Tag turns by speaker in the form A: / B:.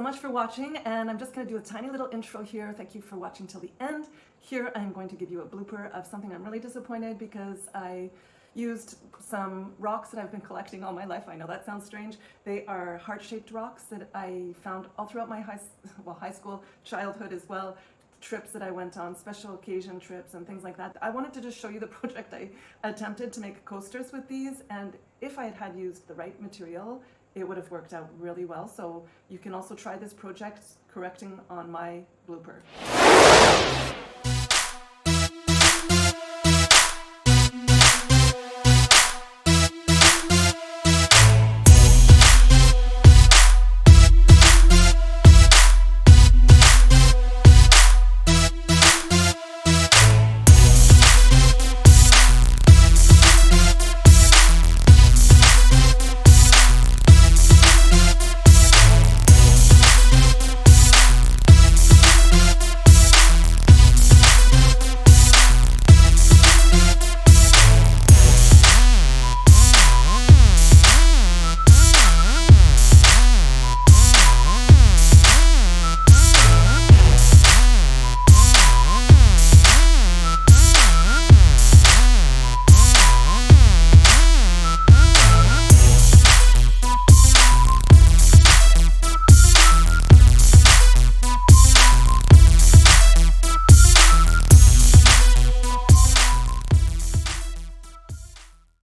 A: much for watching, and I'm just going to do a tiny little intro here. Thank you for watching till the end. Here I'm going to give you a blooper of something I'm really disappointed because I used some rocks that I've been collecting all my life. I know that sounds strange. They are heart-shaped rocks that I found all throughout my high school, childhood as well, trips that I went on, special occasion trips and things like that. I wanted to just show you the project I attempted to make coasters with these, and if I had used the right material, it would have worked out really well. So you can also try this project correcting on my blooper.